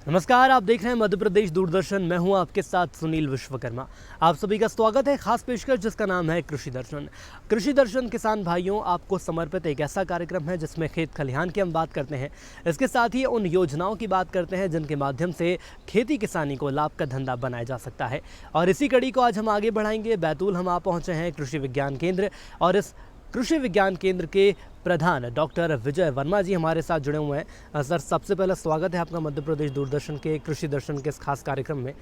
नमस्कार, आप देख रहे हैं मध्य प्रदेश दूरदर्शन। मैं हूं आपके साथ सुनील विश्वकर्मा। आप सभी का स्वागत है खास पेशकश जिसका नाम है कृषि दर्शन। कृषि दर्शन किसान भाइयों आपको समर्पित एक ऐसा कार्यक्रम है जिसमें खेत खलिहान की हम बात करते हैं। इसके साथ ही उन योजनाओं की बात करते हैं जिनके माध्यम से खेती किसानी को लाभ का धंधा बनाया जा सकता है। और इसी कड़ी को आज हम आगे बढ़ाएंगे। बैतूल हम आ पहुँचे हैं कृषि विज्ञान केंद्र, और इस कृषि विज्ञान केंद्र के प्रधान डॉक्टर विजय वर्मा जी हमारे साथ जुड़े हुए हैं। सर, सबसे पहले स्वागत है आपका मध्य प्रदेश दूरदर्शन के कृषि दर्शन के इस खास कार्यक्रम में।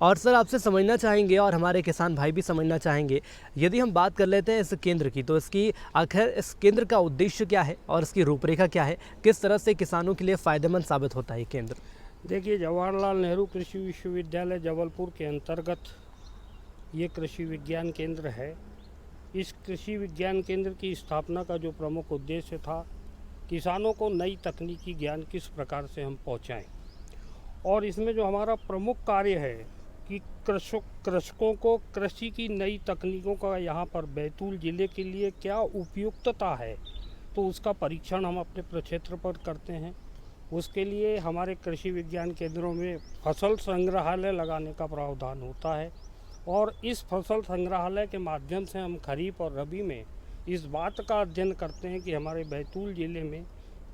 और सर, आपसे समझना चाहेंगे और हमारे किसान भाई भी समझना चाहेंगे, यदि हम बात कर लेते हैं इस केंद्र की, तो इसकी आखिर इस केंद्र का उद्देश्य क्या है और इसकी रूपरेखा क्या है, किस तरह से किसानों के लिए फ़ायदेमंद साबित होता है ये केंद्र? देखिए, जवाहरलाल नेहरू कृषि विश्वविद्यालय जबलपुर के अंतर्गत ये कृषि विज्ञान केंद्र है। इस कृषि विज्ञान केंद्र की स्थापना का जो प्रमुख उद्देश्य था, किसानों को नई तकनीकी ज्ञान किस प्रकार से हम पहुंचाएं, और इसमें जो हमारा प्रमुख कार्य है कि कृषकों को कृषि की नई तकनीकों का यहाँ पर बैतूल ज़िले के लिए क्या उपयुक्तता है, तो उसका परीक्षण हम अपने प्रक्षेत्र पर करते हैं। उसके लिए हमारे कृषि विज्ञान केंद्रों में फसल संग्रहालय लगाने का प्रावधान होता है, और इस फसल संग्रहालय के माध्यम से हम खरीफ और रबी में इस बात का अध्ययन करते हैं कि हमारे बैतूल ज़िले में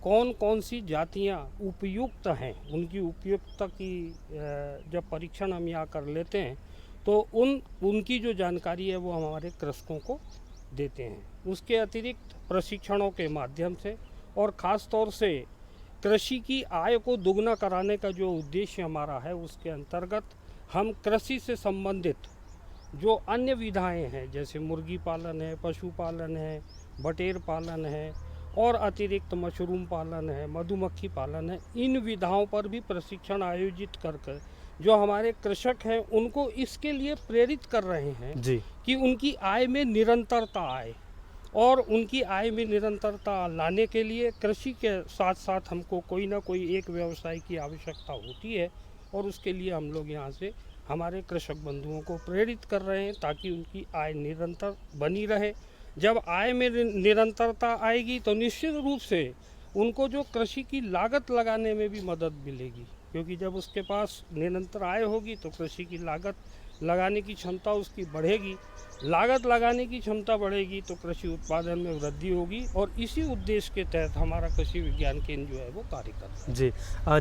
कौन कौन सी जातियां उपयुक्त हैं। उनकी उपयुक्तता की जब परीक्षण हम यहाँ कर लेते हैं तो उनकी जो जानकारी है वो हमारे कृषकों को देते हैं। उसके अतिरिक्त प्रशिक्षणों के माध्यम से और ख़ास तौर से कृषि की आय को दुगना कराने का जो उद्देश्य हमारा है, उसके अंतर्गत हम कृषि से संबंधित जो अन्य विधाएं हैं, जैसे मुर्गी पालन है, पशुपालन है, बटेर पालन है, और अतिरिक्त मशरूम पालन है, मधुमक्खी पालन है, इन विधाओं पर भी प्रशिक्षण आयोजित कर जो हमारे कृषक हैं उनको इसके लिए प्रेरित कर रहे हैं जी, कि उनकी आय में निरंतरता आए। और उनकी आय में निरंतरता लाने के लिए कृषि के साथ साथ हमको कोई ना कोई एक व्यवसाय की आवश्यकता होती है, और उसके लिए हम लोग यहाँ से हमारे कृषक बंधुओं को प्रेरित कर रहे हैं ताकि उनकी आय निरंतर बनी रहे। जब आय में निरंतरता आएगी तो निश्चित रूप से उनको जो कृषि की लागत लगाने में भी मदद मिलेगी, क्योंकि जब उसके पास निरंतर आय होगी तो कृषि की लागत लगाने की क्षमता उसकी बढ़ेगी। लागत लगाने की क्षमता बढ़ेगी तो कृषि उत्पादन में वृद्धि होगी, और इसी उद्देश्य के तहत हमारा कृषि विज्ञान केंद्र जो है वो कार्य करता है। जी,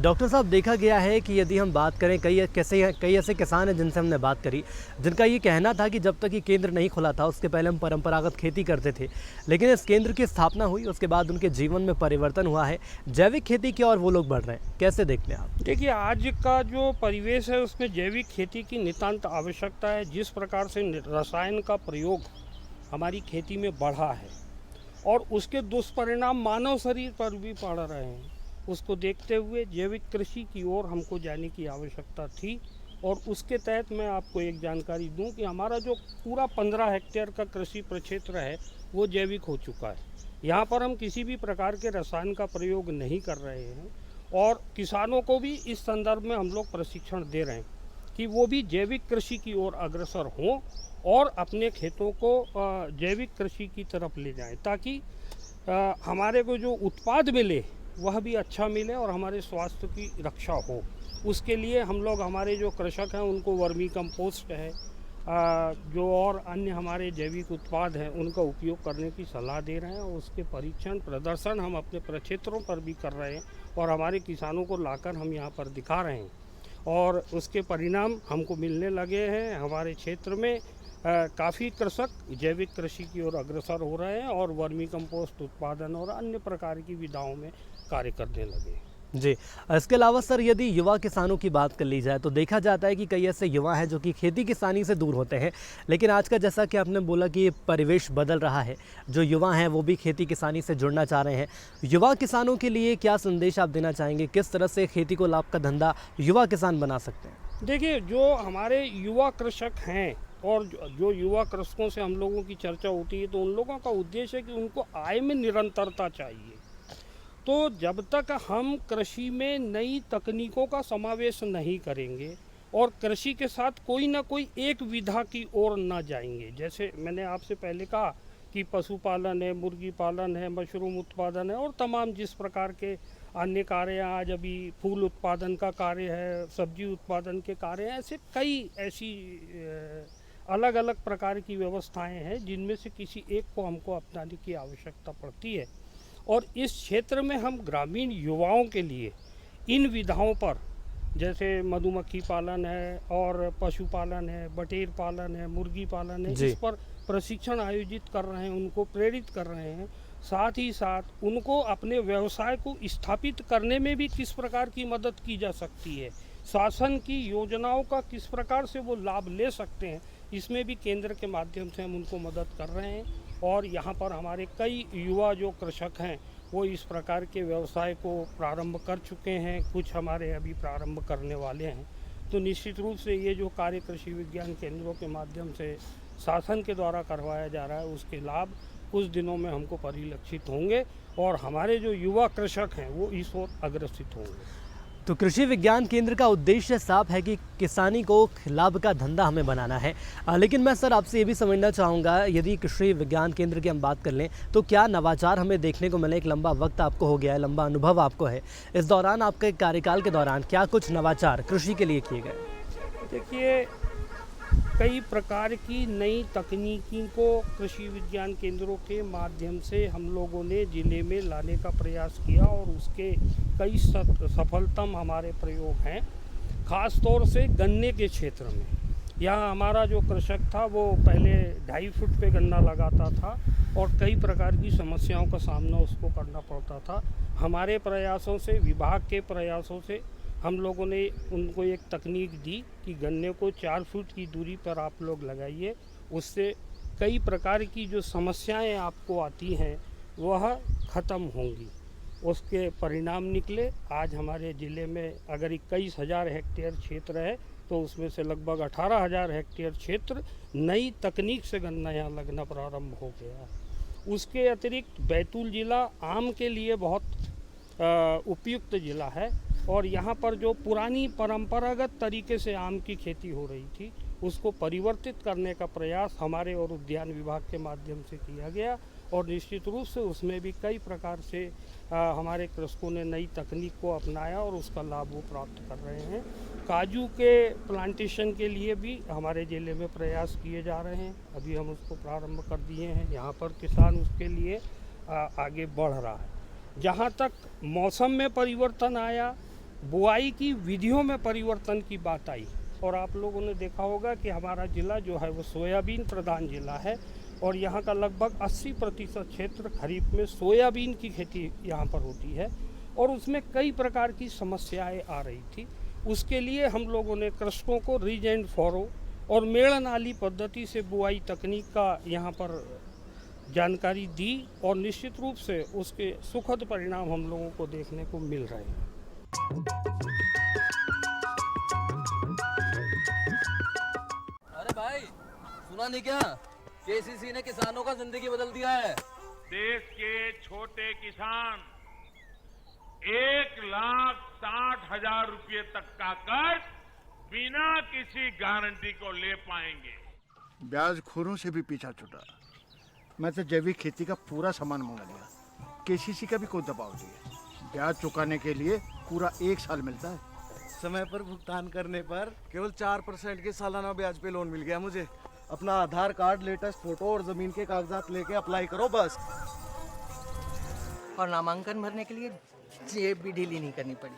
डॉक्टर साहब, देखा गया है कि यदि हम बात करें, कई ऐसे किसान हैं जिनसे हमने बात करी, जिनका ये कहना था कि जब तक ये केंद्र नहीं खुला था उसके पहले हम परंपरागत खेती करते थे, लेकिन इस केंद्र की स्थापना हुई उसके बाद उनके जीवन में परिवर्तन हुआ है, जैविक खेती की ओर वो लोग बढ़ रहे हैं। कैसे देखते हैं आप? देखिए, आज का जो परिवेश है उसमें जैविक खेती की नितांत आवश्यकता है। जिस प्रकार से रसायन का प्रयोग हमारी खेती में बढ़ा है और उसके दुष्परिणाम मानव शरीर पर भी पड़ रहे हैं, उसको देखते हुए जैविक कृषि की ओर हमको जाने की आवश्यकता थी। और उसके तहत मैं आपको एक जानकारी दूं कि हमारा जो पूरा 15 हेक्टेयर का कृषि प्रक्षेत्र है वो जैविक हो चुका है। यहाँ पर हम किसी भी प्रकार के रसायन का प्रयोग नहीं कर रहे हैं, और किसानों को भी इस संदर्भ में हम लोग प्रशिक्षण दे रहे हैं कि वो भी जैविक कृषि की ओर अग्रसर हों और अपने खेतों को जैविक कृषि की तरफ ले जाएं, ताकि हमारे को जो उत्पाद मिले वह भी अच्छा मिले और हमारे स्वास्थ्य की रक्षा हो। उसके लिए हम लोग, हमारे जो कृषक हैं उनको वर्मी कंपोस्ट है, जो और अन्य हमारे जैविक उत्पाद हैं उनका उपयोग करने की सलाह दे रहे हैं, और उसके परीक्षण प्रदर्शन हम अपने प्रक्षेत्रों पर भी कर रहे हैं, और हमारे किसानों को लाकर हम यहाँ पर दिखा रहे हैं, और उसके परिणाम हमको मिलने लगे हैं। हमारे क्षेत्र में काफ़ी कृषक जैविक कृषि की ओर अग्रसर हो रहे हैं और वर्मी कंपोस्ट उत्पादन और अन्य प्रकार की विधाओं में कार्य करने लगे हैं। जी, इसके अलावा सर, यदि युवा किसानों की बात कर ली जाए तो देखा जाता है कि कई ऐसे युवा हैं जो कि खेती किसानी से दूर होते हैं, लेकिन आज का, जैसा कि आपने बोला कि परिवेश बदल रहा है, जो युवा हैं वो भी खेती किसानी से जुड़ना चाह रहे हैं। युवा किसानों के लिए क्या संदेश आप देना चाहेंगे? किस तरह से खेती को लाभ का धंधा युवा किसान बना सकते हैं? देखिए, जो हमारे युवा कृषक हैं और जो युवा कृषकों से हम लोगों की चर्चा होती है, तो उन लोगों का उद्देश्य है कि उनको आय में निरंतरता चाहिए। तो जब तक हम कृषि में नई तकनीकों का समावेश नहीं करेंगे और कृषि के साथ कोई ना कोई एक विधा की ओर न जाएंगे, जैसे मैंने आपसे पहले कहा कि पशुपालन है, मुर्गी पालन है, मशरूम उत्पादन है, और तमाम जिस प्रकार के अन्य कार्य आज अभी फूल उत्पादन का कार्य है, सब्जी उत्पादन के कार्य हैं, ऐसे कई ऐसी अलग अलग प्रकार की व्यवस्थाएं हैं जिनमें से किसी एक को हमको अपनाने की आवश्यकता पड़ती है। और इस क्षेत्र में हम ग्रामीण युवाओं के लिए इन विधाओं पर, जैसे मधुमक्खी पालन है और पशुपालन है, बटेर पालन है, मुर्गी पालन है, इस पर प्रशिक्षण आयोजित कर रहे हैं, उनको प्रेरित कर रहे हैं। साथ ही साथ उनको अपने व्यवसाय को स्थापित करने में भी किस प्रकार की मदद की जा सकती है, शासन की योजनाओं का किस प्रकार से वो लाभ ले सकते हैं, इसमें भी केंद्र के माध्यम से हम उनको मदद कर रहे हैं। और यहाँ पर हमारे कई युवा जो कृषक हैं वो इस प्रकार के व्यवसाय को प्रारंभ कर चुके हैं, कुछ हमारे अभी प्रारंभ करने वाले हैं। तो निश्चित रूप से ये जो कार्य कृषि विज्ञान केंद्रों के माध्यम से शासन के द्वारा करवाया जा रहा है, उसके लाभ कुछ दिनों में हमको परिलक्षित होंगे और हमारे जो युवा कृषक हैं वो इस ओर अग्रसित होंगे। तो कृषि विज्ञान केंद्र का उद्देश्य साफ है कि किसानी को लाभ का धंधा हमें बनाना है। लेकिन मैं सर आपसे ये भी समझना चाहूँगा, यदि कृषि विज्ञान केंद्र की हम बात कर लें तो क्या नवाचार हमें देखने को मिले? एक लंबा वक्त आपको हो गया है, लंबा अनुभव आपको है, इस दौरान आपके कार्यकाल के दौरान क्या कुछ नवाचार कृषि के लिए किए गए? देखिए, कई प्रकार की नई तकनीकी को कृषि विज्ञान केंद्रों के माध्यम से हम लोगों ने ज़िले में लाने का प्रयास किया और उसके कई सफलतम हमारे प्रयोग हैं। ख़ास तौर से गन्ने के क्षेत्र में, यहाँ हमारा जो कृषक था वो पहले 2.5 फुट पे गन्ना लगाता था और कई प्रकार की समस्याओं का सामना उसको करना पड़ता था। हमारे प्रयासों से, विभाग के प्रयासों से हम लोगों ने उनको एक तकनीक दी कि गन्ने को 4 फुट की दूरी पर आप लोग लगाइए, उससे कई प्रकार की जो समस्याएं आपको आती हैं वह ख़त्म होंगी। उसके परिणाम निकले। आज हमारे ज़िले में अगर 21,000 हेक्टेयर क्षेत्र है तो उसमें से लगभग 18,000 हेक्टेयर क्षेत्र नई तकनीक से गन्ना यहाँ लगना प्रारंभ हो गया। उसके अतिरिक्त बैतूल ज़िला आम के लिए बहुत उपयुक्त ज़िला है और यहाँ पर जो पुरानी परंपरागत तरीके से आम की खेती हो रही थी उसको परिवर्तित करने का प्रयास हमारे और उद्यान विभाग के माध्यम से किया गया और निश्चित रूप से उसमें भी कई प्रकार से हमारे कृषकों ने नई तकनीक को अपनाया और उसका लाभ वो प्राप्त कर रहे हैं। काजू के प्लांटेशन के लिए भी हमारे ज़िले में प्रयास किए जा रहे हैं, अभी हम उसको प्रारंभ कर दिए हैं। यहाँ पर किसान उसके लिए आगे बढ़ रहा है। जहाँ तक मौसम में परिवर्तन आया, बुआई की विधियों में परिवर्तन की बात आई और आप लोगों ने देखा होगा कि हमारा ज़िला जो है वो सोयाबीन प्रधान ज़िला है और यहाँ का लगभग 80% क्षेत्र खरीफ में सोयाबीन की खेती यहाँ पर होती है और उसमें कई प्रकार की समस्याएं आ रही थी। उसके लिए हम लोगों ने कृषकों को रिज एंड फॉरो और मेड़ नाली पद्धति से बुआई तकनीक का यहाँ पर जानकारी दी और निश्चित रूप से उसके सुखद परिणाम हम लोगों को देखने को मिल रहे हैं। अरे भाई, सुना नहीं क्या? केसीसी ने किसानों का जिंदगी बदल दिया है। देश के छोटे किसान 1,60,000 रुपये तक का कर्ज बिना किसी गारंटी को ले पाएंगे। ब्याज खोरों से भी पीछा छूटा। मैं तो जैविक खेती का पूरा सामान मंगा लिया, केसीसी का भी कोई दबाव नहीं है। ब्याज चुकाने के लिए पूरा 1 साल मिलता है। समय पर भुगतान करने पर केवल 4% के सालाना ब्याज पे लोन मिल गया मुझे। अपना आधार कार्ड, लेटेस्ट फोटो और जमीन के कागजात लेके अप्लाई करो बस। और नामांकन भरने के लिए जेब भी ढीली नहीं करनी पड़ी।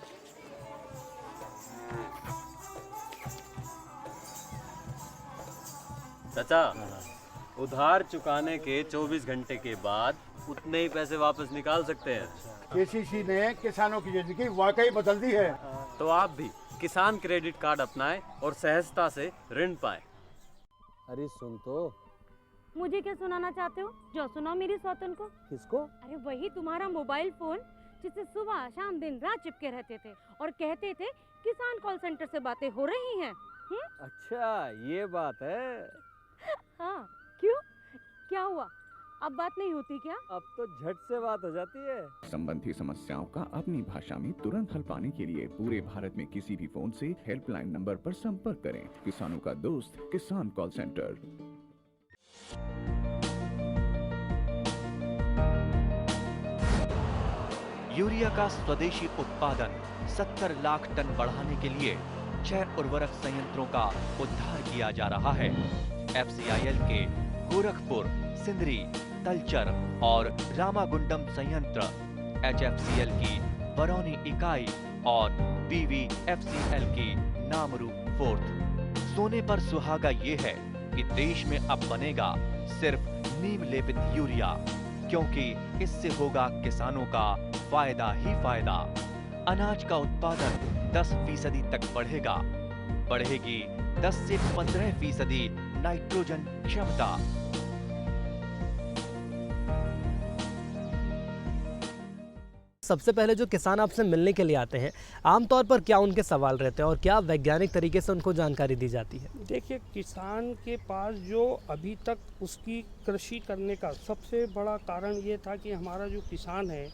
चाचा, उधार चुकाने के 24 घंटे के बाद उतने ही पैसे वापस निकाल सकते हैं। केसीसी ने किसानों की जिंदगी वाकई बदल दी है। तो आप भी किसान क्रेडिट कार्ड अपनाएं और सहजता से ऋण पाएं। अरे सुन तो। मुझे क्या सुनाना चाहते हो? जो सुनाओ मेरी सौतन को। किसको? अरे वही तुम्हारा मोबाइल फोन जिससे सुबह शाम दिन रात चिपके रहते थे और कहते थे किसान कॉल सेंटर से बातें हो रही हैं। अच्छा, ये बात है। हाँ, क्यों? क्या हुआ? अब बात नहीं होती क्या? अब तो झट से बात हो जाती है। संबंधी समस्याओं का अपनी भाषा में तुरंत हल पाने के लिए पूरे भारत में किसी भी फोन से हेल्पलाइन नंबर पर संपर्क करें। किसानों का दोस्त, किसान कॉल सेंटर। यूरिया का स्वदेशी उत्पादन 70 लाख टन बढ़ाने के लिए 6 उर्वरक संयंत्रों का उद्धार किया जा रहा है। FCIL के गोरखपुर, सिंदरी, तलचर और रामागुंडम संयंत्र, HFCL की बरौनी इकाई और BVFCL की नामरू फोर्थ। सोने पर सुहागा ये है कि देश में अब बनेगा सिर्फ नीम लेपित यूरिया, क्योंकि इससे होगा किसानों का फायदा ही फायदा। अनाज का उत्पादन 10% तक बढ़ेगा। बढ़ेगी 10 से 15% नाइट्रोजन क्षमता। सबसे पहले जो किसान आपसे मिलने के लिए आते हैं, आमतौर पर क्या उनके सवाल रहते हैं और क्या वैज्ञानिक तरीके से उनको जानकारी दी जाती है? देखिए, किसान के पास जो अभी तक उसकी कृषि करने का सबसे बड़ा कारण ये था कि हमारा जो किसान है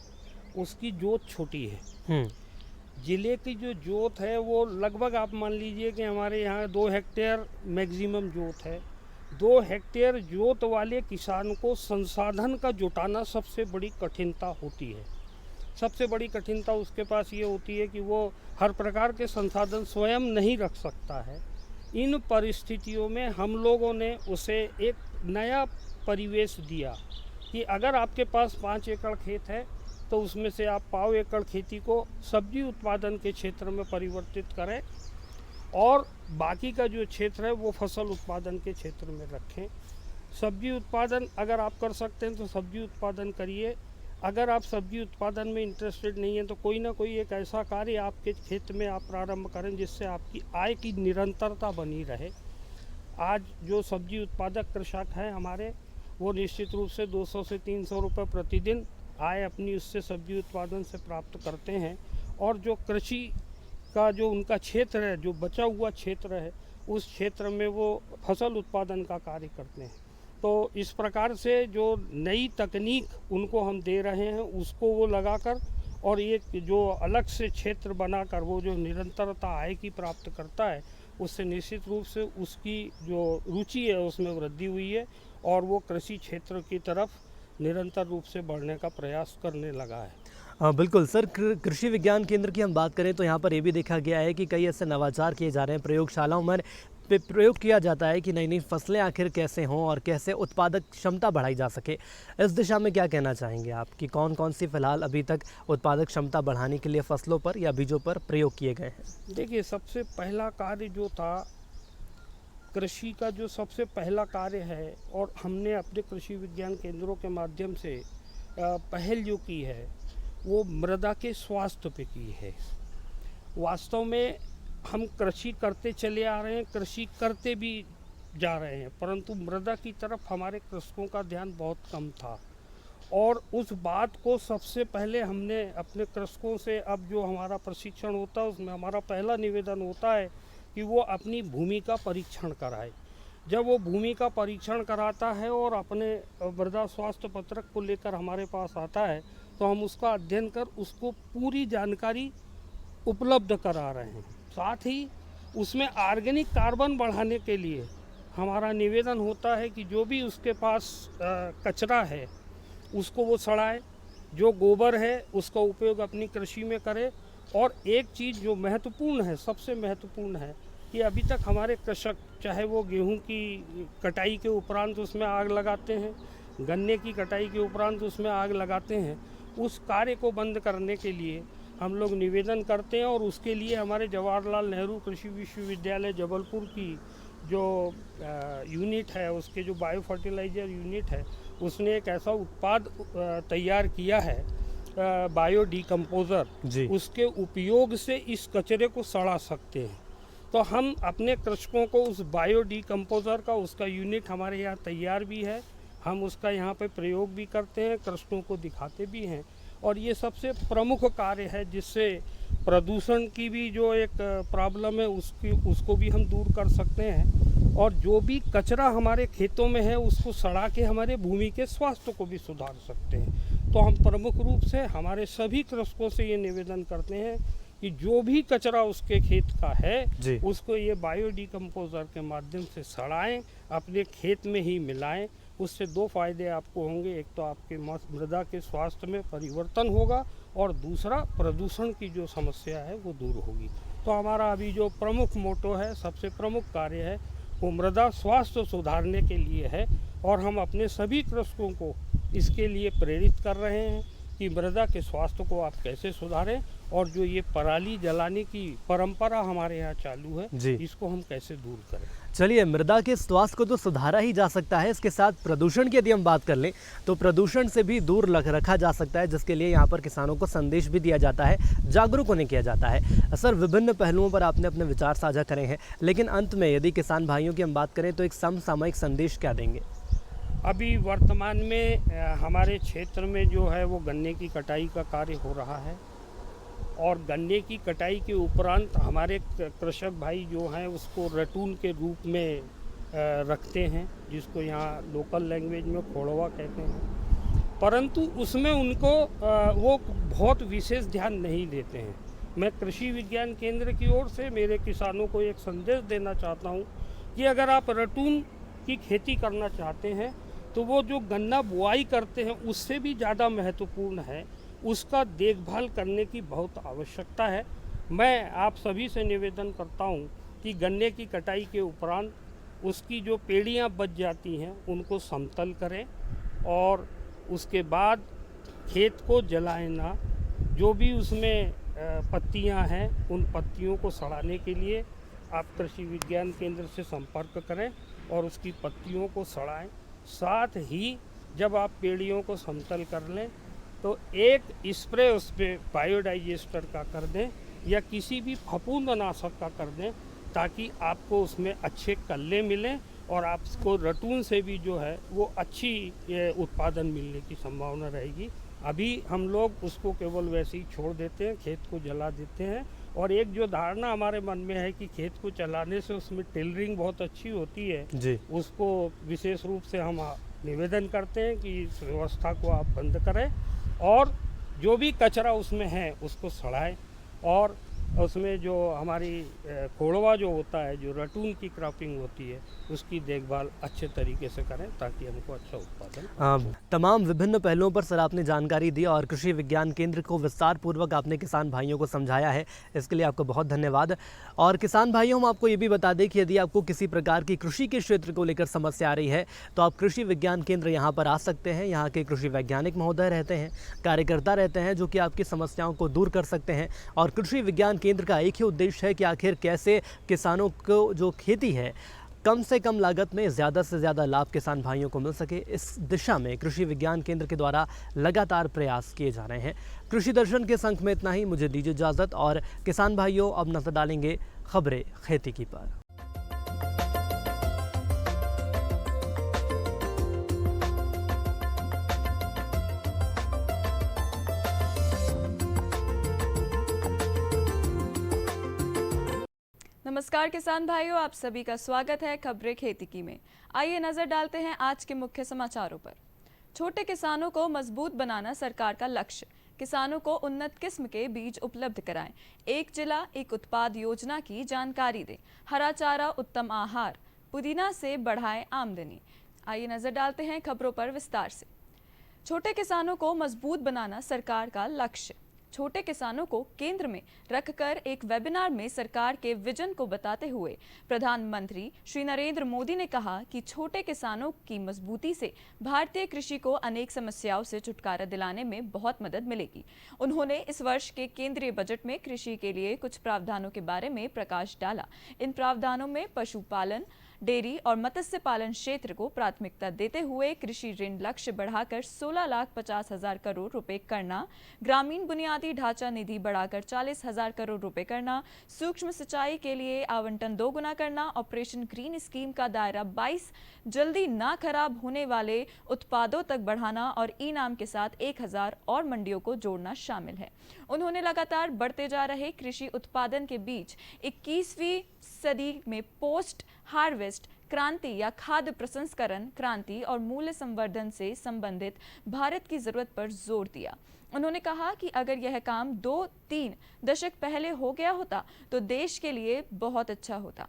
उसकी जोत छोटी है। ज़िले की जो जोत है वो लगभग आप मान लीजिए कि हमारे यहाँ 2 हेक्टेयर मैक्सिमम जोत है। 2 हेक्टेयर जोत वाले किसान को संसाधन का जुटाना सबसे बड़ी कठिनता होती है। सबसे बड़ी कठिनता उसके पास ये होती है कि वो हर प्रकार के संसाधन स्वयं नहीं रख सकता है। इन परिस्थितियों में हम लोगों ने उसे एक नया परिवेश दिया कि अगर आपके पास 5 एकड़ खेत है तो उसमें से आप 5 एकड़ खेती को सब्जी उत्पादन के क्षेत्र में परिवर्तित करें और बाकी का जो क्षेत्र है वो फसल उत्पादन के क्षेत्र में रखें। सब्जी उत्पादन अगर आप कर सकते हैं तो सब्जी उत्पादन करिए। अगर आप सब्जी उत्पादन में इंटरेस्टेड नहीं है तो कोई ना कोई एक ऐसा कार्य आपके खेत में आप प्रारंभ करें जिससे आपकी आय की निरंतरता बनी रहे। आज जो सब्जी उत्पादक कृषक हैं हमारे, वो निश्चित रूप से 200 से 300 रुपये प्रतिदिन आय अपनी उससे सब्जी उत्पादन से प्राप्त करते हैं और जो कृषि का जो उनका क्षेत्र है, जो बचा हुआ क्षेत्र है, उस क्षेत्र में वो फसल उत्पादन का कार्य करते हैं। तो इस प्रकार से जो नई तकनीक उनको हम दे रहे हैं उसको वो लगाकर और एक जो अलग से क्षेत्र बनाकर वो जो निरंतरता आय की प्राप्त करता है, उससे निश्चित रूप से उसकी जो रुचि है उसमें वृद्धि हुई है और वो कृषि क्षेत्र की तरफ निरंतर रूप से बढ़ने का प्रयास करने लगा है। हाँ बिल्कुल सर, कृषि विज्ञान केंद्र की हम बात करें तो यहाँ पर ये भी देखा गया है कि कई ऐसे नवाचार किए जा रहे हैं, प्रयोगशालाओं में प्रयोग किया जाता है कि नई नई फसलें आखिर कैसे हों और कैसे उत्पादक क्षमता बढ़ाई जा सके। इस दिशा में क्या कहना चाहेंगे आप कि कौन कौन सी फ़िलहाल अभी तक उत्पादक क्षमता बढ़ाने के लिए फसलों पर या बीजों पर प्रयोग किए गए हैं? देखिए, सबसे पहला कार्य जो था कृषि का, जो सबसे पहला कार्य है और हमने अपने कृषि विज्ञान केंद्रों के माध्यम से पहल जो की है वो मृदा के स्वास्थ्य पे की है। वास्तव में हम कृषि करते चले आ रहे हैं, कृषि करते भी जा रहे हैं, परंतु मृदा की तरफ हमारे कृषकों का ध्यान बहुत कम था और उस बात को सबसे पहले हमने अपने कृषकों से, अब जो हमारा प्रशिक्षण होता है उसमें हमारा पहला निवेदन होता है कि वो अपनी भूमि का परीक्षण कराए। जब वो भूमि का परीक्षण कराता है और अपने मृदा स्वास्थ्य पत्रक को लेकर हमारे पास आता है तो हम उसका अध्ययन कर उसको पूरी जानकारी उपलब्ध करा रहे हैं। साथ ही उसमें ऑर्गेनिक कार्बन बढ़ाने के लिए हमारा निवेदन होता है कि जो भी उसके पास कचरा है उसको वो सड़ाए, जो गोबर है उसका उपयोग अपनी कृषि में करे। और एक चीज़ जो महत्वपूर्ण है, सबसे महत्वपूर्ण है कि अभी तक हमारे कृषक, चाहे वो गेहूं की कटाई के उपरांत उसमें आग लगाते हैं, गन्ने की कटाई के उपरांत उसमें आग लगाते हैं, उस कार्य को बंद करने के लिए हम लोग निवेदन करते हैं। और उसके लिए हमारे जवाहरलाल नेहरू कृषि विश्वविद्यालय जबलपुर की जो यूनिट है, उसके जो बायो फर्टिलाइजर यूनिट है, उसने एक ऐसा उत्पाद तैयार किया है, बायो डिकम्पोज़र, उसके उपयोग से इस कचरे को सड़ा सकते हैं। तो हम अपने कृषकों को उस बायो डिकम्पोज़र का, उसका यूनिट हमारे यहाँ तैयार भी है, हम उसका यहाँ पे प्रयोग भी करते हैं, कृषकों को दिखाते भी हैं। और ये सबसे प्रमुख कार्य है जिससे प्रदूषण की भी जो एक प्रॉब्लम है उसको भी हम दूर कर सकते हैं और जो भी कचरा हमारे खेतों में है उसको सड़ा के हमारे भूमि के स्वास्थ्य को भी सुधार सकते हैं। तो हम प्रमुख रूप से हमारे सभी कृषकों से ये निवेदन करते हैं कि जो भी कचरा उसके खेत का है उसको ये बायो डिकम्पोज़र के माध्यम से सड़ाएं, अपने खेत में ही मिलाएं, उससे दो फायदे आपको होंगे। एक तो आपके मृदा के स्वास्थ्य में परिवर्तन होगा और दूसरा प्रदूषण की जो समस्या है वो दूर होगी। तो हमारा अभी जो प्रमुख मोटो है, सबसे प्रमुख कार्य है, वो मृदा स्वास्थ्य सुधारने के लिए है और हम अपने सभी कृषकों को इसके लिए प्रेरित कर रहे हैं कि मृदा के स्वास्थ्य को आप कैसे सुधारें और जो ये पराली जलाने की परंपरा हमारे यहाँ चालू है जी, इसको हम कैसे दूर करें। चलिए, मृदा के स्वास्थ्य को तो सुधारा ही जा सकता है, इसके साथ प्रदूषण की यदि हम बात कर लें तो प्रदूषण से भी दूर रखा जा सकता है, जिसके लिए यहाँ पर किसानों को संदेश भी दिया जाता है, जागरूक होने किया जाता है। सर, विभिन्न पहलुओं पर आपने अपने विचार साझा करे हैं, लेकिन अंत में यदि किसान भाइयों की हम बात करें तो एक समसामयिक संदेश क्या देंगे? अभी वर्तमान में हमारे क्षेत्र में जो है वो गन्ने की कटाई का कार्य हो रहा है और गन्ने की कटाई के उपरांत हमारे कृषक भाई जो हैं उसको रटून के रूप में रखते हैं, जिसको यहाँ लोकल लैंग्वेज में खोड़वा कहते हैं, परंतु उसमें उनको वो बहुत विशेष ध्यान नहीं देते हैं। मैं कृषि विज्ञान केंद्र की ओर से मेरे किसानों को एक संदेश देना चाहता हूँ कि अगर आप रटून की खेती करना चाहते हैं तो वो जो गन्ना बुआई करते हैं उससे भी ज़्यादा महत्वपूर्ण है, उसका देखभाल करने की बहुत आवश्यकता है। मैं आप सभी से निवेदन करता हूं कि गन्ने की कटाई के उपरांत उसकी जो पेड़ियां बच जाती हैं उनको समतल करें और उसके बाद खेत को जलाएं ना। जो भी उसमें पत्तियां हैं उन पत्तियों को सड़ाने के लिए आप कृषि विज्ञान केंद्र से संपर्क करें और उसकी पत्तियों को सड़ाएं। साथ ही जब आप पेड़ियों को समतल कर लें तो एक स्प्रे उस पर बायोडाइजेस्टर का कर दें या किसी भी फफूंदनाशक का कर दें, ताकि आपको उसमें अच्छे कल्ले मिलें और आपको रटून से भी जो है वो अच्छी उत्पादन मिलने की संभावना रहेगी। अभी हम लोग उसको केवल वैसे ही छोड़ देते हैं, खेत को जला देते हैं और एक जो धारणा हमारे मन में है कि खेत को चलाने से उसमें टिलरिंग बहुत अच्छी होती है जी, उसको विशेष रूप से हम निवेदन करते हैं कि इस व्यवस्था को आप बंद करें और जो भी कचरा उसमें है उसको सड़ाएं और उसमें जो हमारी खोड़वा जो होता है, जो रटून की क्रॉपिंग होती है, उसकी देखभाल अच्छे तरीके से करें ताकि हमको अच्छा उत्पादन। तमाम विभिन्न पहलुओं पर सर आपने जानकारी दी और कृषि विज्ञान केंद्र को विस्तार पूर्वक आपने किसान भाइयों को समझाया है, इसके लिए आपको बहुत धन्यवाद। और किसान भाइयों, हम आपको ये भी बता दें कि यदि आपको किसी प्रकार की कृषि के क्षेत्र को लेकर समस्या आ रही है तो आप कृषि विज्ञान केंद्र यहाँ पर आ सकते हैं। यहाँ के कृषि वैज्ञानिक महोदय रहते हैं, कार्यकर्ता रहते हैं जो कि आपकी समस्याओं को दूर कर सकते हैं। और कृषि विज्ञान केंद्र का एक ही उद्देश्य है कि आखिर कैसे किसानों को जो खेती है कम से कम लागत में ज़्यादा से ज़्यादा लाभ किसान भाइयों को मिल सके। इस दिशा में कृषि विज्ञान केंद्र के द्वारा लगातार प्रयास किए जा रहे हैं। कृषि दर्शन के अंक में इतना ही। मुझे दीजिए इजाज़त और किसान भाइयों, अब नजर डालेंगे खबरें खेती की पर। नमस्कार किसान भाइयों, आप सभी का स्वागत है खबरें खेती की में। आइए नजर डालते हैं आज के मुख्य समाचारों पर। छोटे किसानों को मजबूत बनाना सरकार का लक्ष्य। किसानों को उन्नत किस्म के बीज उपलब्ध कराएं। एक जिला एक उत्पाद योजना की जानकारी दें। हरा चारा, उत्तम आहार, पुदीना से बढ़ाएं आमदनी। आइए नजर डालते हैं खबरों पर विस्तार से। छोटे किसानों को मजबूत बनाना सरकार का लक्ष्य। छोटे किसानों को केंद्र में रखकर एक वेबिनार में सरकार के विजन को बताते हुए प्रधानमंत्री श्री नरेंद्र मोदी ने कहा कि छोटे किसानों की मजबूती से भारतीय कृषि को अनेक समस्याओं से छुटकारा दिलाने में बहुत मदद मिलेगी। उन्होंने इस वर्ष के केंद्रीय बजट में कृषि के लिए कुछ प्रावधानों के बारे में प्रकाश डाला। इन प्रावधानों में पशुपालन, डेयरी और मत्स्य पालन क्षेत्र को प्राथमिकता देते हुए कृषि ऋण लक्ष्य बढ़ाकर 16,50,000 करोड़ रुपए करना, ग्रामीण बुनियादी ढांचा निधि बढ़ाकर 40,000 करोड़ रुपए करना, सूक्ष्म सिंचाई के लिए आवंटन 2 गुना करना, ऑपरेशन ग्रीन स्कीम का दायरा 22 जल्दी ना खराब होने वाले उत्पादों तक बढ़ाना और ई नाम के साथ 1,000 और मंडियों को जोड़ना शामिल है। उन्होंने लगातार बढ़ते जा रहे कृषि उत्पादन के बीच 21वीं सदी में पोस्ट हार्वेस्ट क्रांति या खाद्य प्रसंस्करण क्रांति और मूल्य संवर्धन से संबंधित भारत की जरूरत पर जोर दिया। उन्होंने कहा कि अगर यह काम 2-3 दशक पहले हो गया होता तो देश के लिए बहुत अच्छा होता।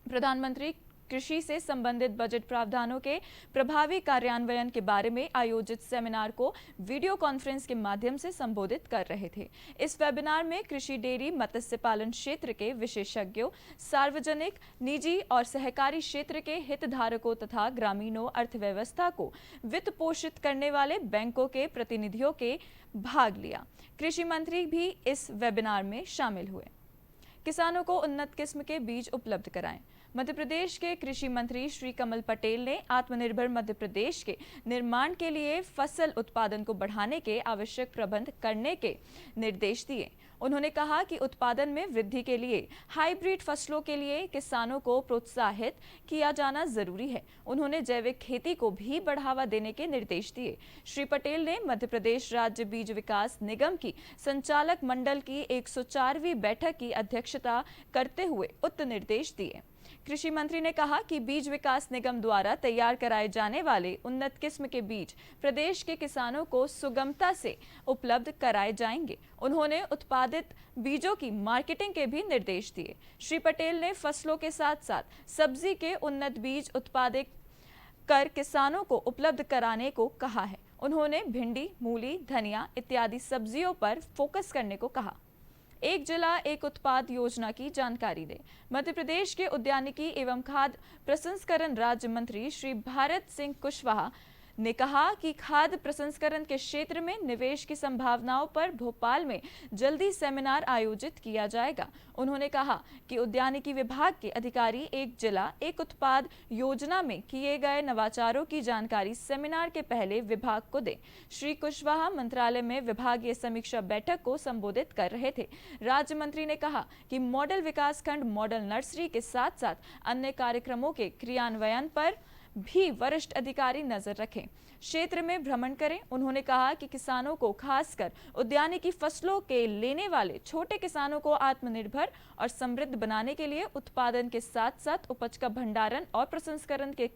प्रधानमंत्री कृषि से संबंधित बजट प्रावधानों के प्रभावी कार्यान्वयन के बारे में आयोजित सेमिनार को वीडियो कॉन्फ्रेंस के माध्यम से संबोधित कर रहे थे। इस वेबिनार में कृषि, डेयरी, मत्स्य पालन क्षेत्र के विशेषज्ञों, सार्वजनिक, निजी और सहकारी क्षेत्र के हितधारकों तथा ग्रामीणों अर्थव्यवस्था को वित्त पोषित करने वाले बैंकों के प्रतिनिधियों के भाग लिया। कृषि मंत्री भी इस वेबिनार में शामिल हुए। किसानों को उन्नत किस्म के बीज उपलब्ध कराएं। मध्य प्रदेश के कृषि मंत्री श्री कमल पटेल ने आत्मनिर्भर मध्य प्रदेश के निर्माण के लिए फसल उत्पादन को बढ़ाने के आवश्यक प्रबंध करने के निर्देश दिए। उन्होंने कहा कि उत्पादन में वृद्धि के लिए हाइब्रिड फसलों के लिए किसानों को प्रोत्साहित किया जाना जरूरी है। उन्होंने जैविक खेती को भी बढ़ावा देने के निर्देश दिए। श्री पटेल ने मध्य प्रदेश राज्य बीज विकास निगम की संचालक मंडल की 104वीं बैठक की अध्यक्षता करते हुए उक्त निर्देश दिए। कृषि मंत्री ने कहा कि बीज विकास निगम द्वारा तैयार कराए जाने वाले उन्नत किस्म के बीज प्रदेश के किसानों को सुगमता से उपलब्ध कराए जाएंगे। उन्होंने उत्पादित बीजों की मार्केटिंग के भी निर्देश दिए। श्री पटेल ने फसलों के साथ साथ सब्जी के उन्नत बीज उत्पादित कर किसानों को उपलब्ध कराने को कहा है। उन्होंने भिंडी, मूली, धनिया इत्यादि सब्जियों पर फोकस करने को कहा। एक जिला एक उत्पाद योजना की जानकारी दें। मध्य प्रदेश के उद्यानिकी एवं खाद्य प्रसंस्करण राज्य मंत्री श्री भारत सिंह कुशवाहा ने कहा कि खाद्य प्रसंस्करण के क्षेत्र में निवेश की संभावनाओं पर भोपाल में जल्दी सेमिनार आयोजित किया जाएगा। उन्होंने कहा कि उद्यानिकी विभाग के अधिकारी एक जिला एक उत्पाद योजना में किए गए नवाचारों की जानकारी सेमिनार के पहले विभाग को दें। श्री कुशवाहा मंत्रालय में विभागीय समीक्षा बैठक को संबोधित कर रहे थे। राज्य मंत्री ने कहा कि मॉडल विकासखंड, मॉडल नर्सरी के साथ साथ अन्य कार्यक्रमों के क्रियान्वयन पर भी वरिष्ठ अधिकारी नजर रखें, क्षेत्र में भ्रमण करें। उन्होंने कहा कि किसानों को, खासकर उद्यानिकी फसलों के लेने वाले छोटे किसानों को आत्मनिर्भर और समृद्ध बनाने के लिए उत्पादन के साथ साथ उपज का भंडारण और प्रसंस्करण के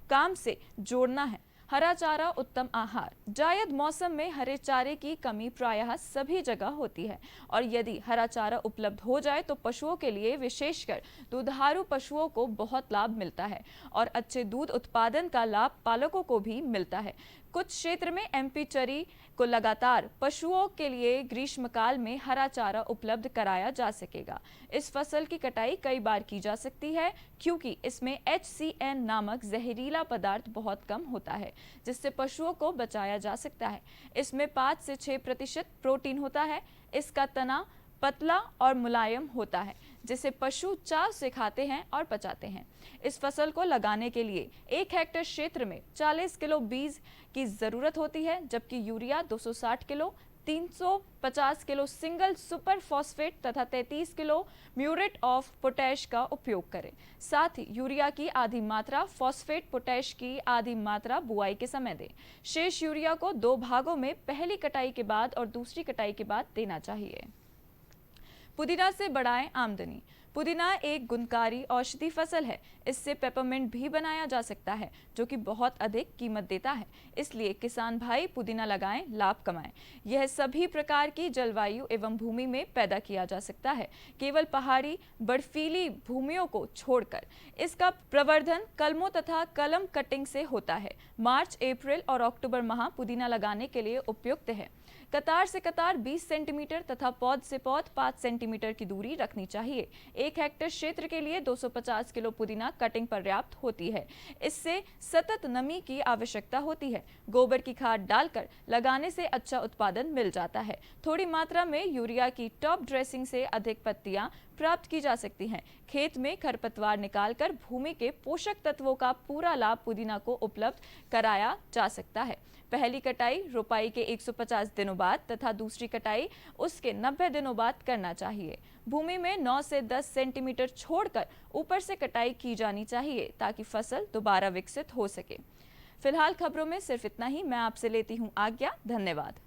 काम से जोड़ना है। हरा चारा उत्तम आहार। जायद मौसम में हरे चारे की कमी प्रायः सभी जगह होती है और यदि हरा चारा उपलब्ध हो जाए तो पशुओं के लिए, विशेषकर दुधारू पशुओं को बहुत लाभ मिलता है और अच्छे दूध उत्पादन का लाभ पालकों को भी मिलता है। कुछ क्षेत्र में एमपी चरी को लगातार पशुओं के लिए ग्रीष्मकाल में हरा चारा उपलब्ध कराया जा सकेगा। इस फसल की कटाई कई बार की जा सकती है क्योंकि इसमें HCN नामक जहरीला पदार्थ बहुत कम होता है, जिससे पशुओं को बचाया जा सकता है। इसमें 5 से 6% प्रोटीन होता है। इसका तना पतला और मुलायम होता है, जिसे पशु चाव से खाते हैं और पचाते हैं। इस फसल को लगाने के लिए 1 हेक्टेयर क्षेत्र में 40 किलो बीज की जरूरत होती है, जबकि urea 260 kilo, 350 kilo single super phosphate तथा 33 किलो म्यूरेट ऑफ पोटैश का उपयोग करें। साथ ही यूरिया की आधी मात्रा, फॉस्फेट पोटैश की आधी मात्रा बुआई के समय दें। शेष यूरिया को 2 भागों में पहली कटाई के बाद और दूसरी कटाई के बाद देना चाहिए। पुदीना से बढ़ाएं आमदनी। पुदीना एक गुणकारी औषधि फसल है। इससे पेपरमिंट भी बनाया जा सकता है, जो कि बहुत अधिक कीमत देता है। इसलिए किसान भाई पुदीना लगाएं, लाभ कमाएं। यह सभी प्रकार की जलवायु एवं भूमि में पैदा किया जा सकता है, केवल पहाड़ी बर्फीली भूमियों को छोड़कर। इसका प्रवर्धन कलमों तथा कलम कटिंग से होता है। मार्च, अप्रैल और अक्टूबर माह पुदीना लगाने के लिए उपयुक्त है। कतार से कतार 20 सेंटीमीटर तथा पौध से पौध 5 सेंटीमीटर की दूरी रखनी चाहिए। 1 हेक्टेयर क्षेत्र के लिए 250 किलो पुदीना कटिंग पर्याप्त होती है। इससे सतत नमी की आवश्यकता होती है। गोबर की खाद डालकर लगाने से अच्छा उत्पादन मिल जाता है। थोड़ी मात्रा में यूरिया की टॉप ड्रेसिंग से अधिक पत्तियां प्राप्त की जा सकती हैं। खेत में खरपतवार निकालकर भूमि के पोषक तत्वों का पूरा लाभ पुदीना को उपलब्ध कराया जा सकता है। पहली कटाई रोपाई के 150 दिनों बाद तथा दूसरी कटाई उसके 90 दिनों बाद करना चाहिए। भूमि में 9 से 10 सेंटीमीटर छोड़कर ऊपर से कटाई की जानी चाहिए ताकि फसल दोबारा विकसित हो सके। फिलहाल खबरों में सिर्फ इतना ही। मैं आपसे लेती हूं आज्ञा। धन्यवाद।